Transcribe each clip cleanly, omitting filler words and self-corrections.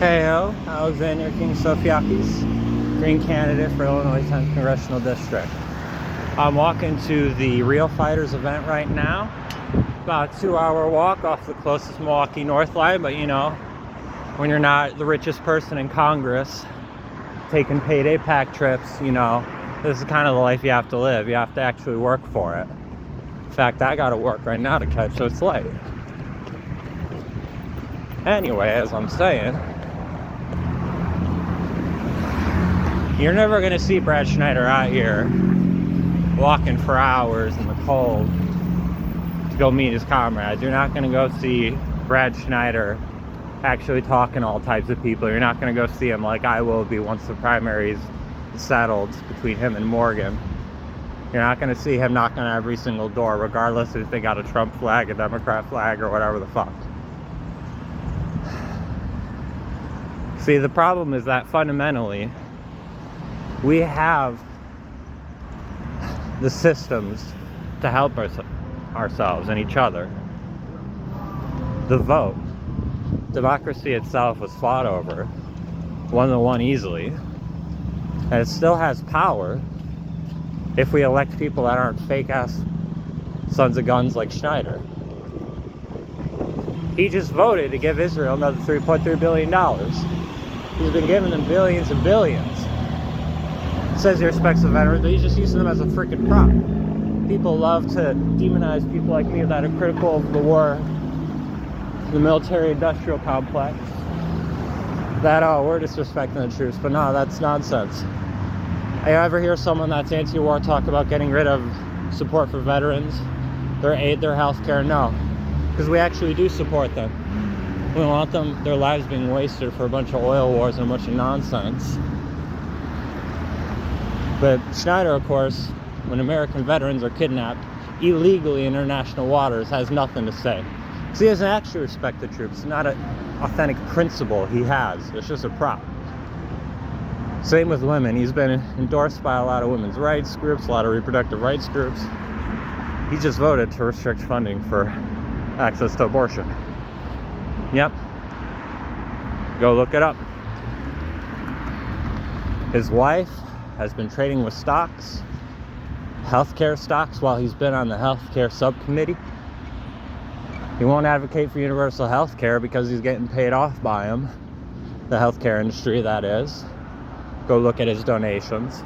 Heyo, Alexander Keating-Sofiakis, Green candidate for Illinois 10th Congressional District. I'm walking to the Real Fighters event right now. About a 2-hour walk off the closest Milwaukee North line, but you know, when you're not the richest person in Congress taking payday pack trips, you know, this is kind of the life you have to live. You have to actually work for it. In fact, I gotta work right now to catch this flight. Anyway, as I'm saying, you're never gonna see Brad Schneider out here walking for hours in the cold to go meet his comrades. You're not gonna go see Brad Schneider actually talking to all types of people. You're not gonna go see him like I will be once the primaries settled between him and Morgan. You're not gonna see him knocking on every single door, regardless if they got a Trump flag, a Democrat flag, or whatever the fuck. See, the problem is that fundamentally, we have the systems to help ourselves and each other. The vote. Democracy itself was fought over, won easily, and it still has power if we elect people that aren't fake-ass sons of guns like Schneider. He just voted to give Israel another $3.3 billion. He's been giving them billions and billions. It says he respects the veterans, but he's just using them as a freaking prop. People love to demonize people like me that are critical of the war, the military-industrial complex. That, oh, we're disrespecting the troops, but no, that's nonsense. I ever hear someone that's anti-war talk about getting rid of support for veterans, their aid, their health care? No, because we actually do support them. We don't want them, their lives being wasted for a bunch of oil wars and a bunch of nonsense. But Schneider, of course, when American veterans are kidnapped illegally in international waters, has nothing to say. Because he doesn't actually respect the troops. It's not an authentic principle he has. It's just a prop. Same with women. He's been endorsed by a lot of women's rights groups, a lot of reproductive rights groups. He just voted to restrict funding for access to abortion. Yep. Go look it up. His wife has been trading with stocks, healthcare stocks, while he's been on the healthcare subcommittee. He won't advocate for universal healthcare because he's getting paid off by him, the healthcare industry, that is. Go look at his donations.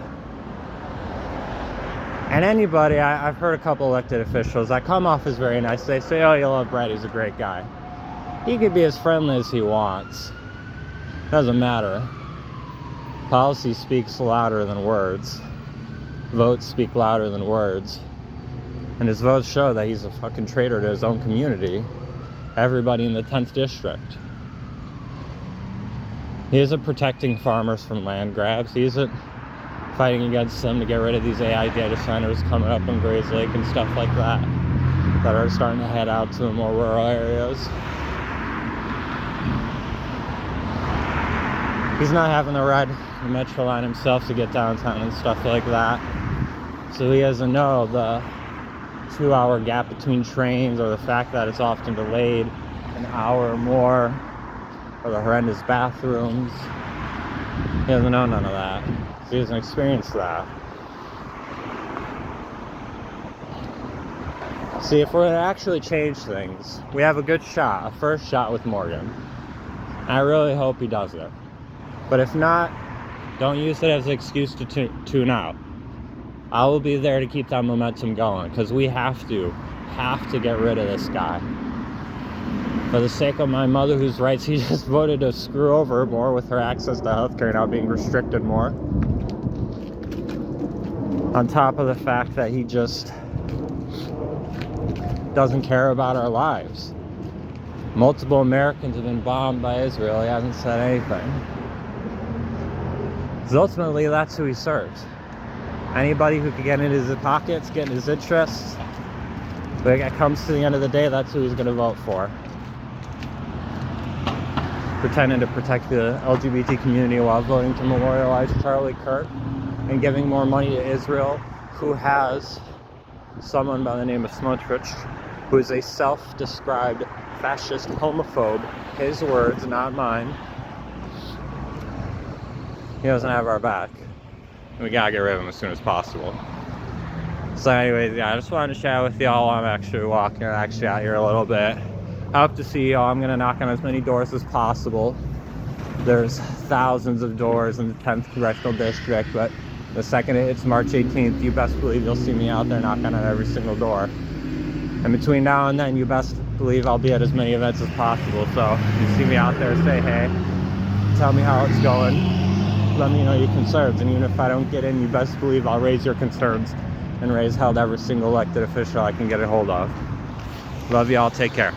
And anybody, I've heard a couple elected officials that come off as very nice. They say, oh, you love Brad, he's a great guy. He could be as friendly as he wants. Doesn't matter. Policy speaks louder than words. Votes speak louder than words. And his votes show that he's a fucking traitor to his own community. Everybody in the 10th district. He isn't protecting farmers from land grabs. He isn't fighting against them to get rid of these AI data centers coming up in Grays Lake and stuff like that are starting to head out to the more rural areas. He's not having to ride the Metro line himself to get downtown and stuff like that. So he doesn't know the 2-hour gap between trains, or the fact that it's often delayed an hour or more, or the horrendous bathrooms. He doesn't know none of that. So he doesn't experience that. See, if we're going to actually change things, we have a good shot, a first shot with Morgan. And I really hope he does it. But if not, don't use it as an excuse to tune out. I will be there to keep that momentum going, because we have to get rid of this guy. For the sake of my mother, whose rights he just voted to screw over more with her access to healthcare now being restricted more. On top of the fact that he just doesn't care about our lives. Multiple Americans have been bombed by Israel. He hasn't said anything. Because ultimately, that's who he serves. Anybody who can get into his pockets, get in his interests, when it comes to the end of the day, that's who he's going to vote for. Pretending to protect the LGBT community while voting to memorialize Charlie Kirk and giving more money to Israel, who has someone by the name of Smotrich, who is a self-described fascist homophobe, his words, not mine, He doesn't have our back. And we gotta get rid of him as soon as possible. So anyways, yeah, I just wanted to chat with y'all while I'm actually walking out here a little bit. I hope to see y'all. I'm gonna knock on as many doors as possible. There's thousands of doors in the 10th Congressional District, but the second it hits March 18th, you best believe you'll see me out there knocking on every single door. And between now and then, you best believe I'll be at as many events as possible. So if you see me out there, say hey, tell me how it's going, let me know your concerns. And even if I don't get in, you best believe I'll raise your concerns and raise held every single elected official I can get a hold of. Love y'all, take care.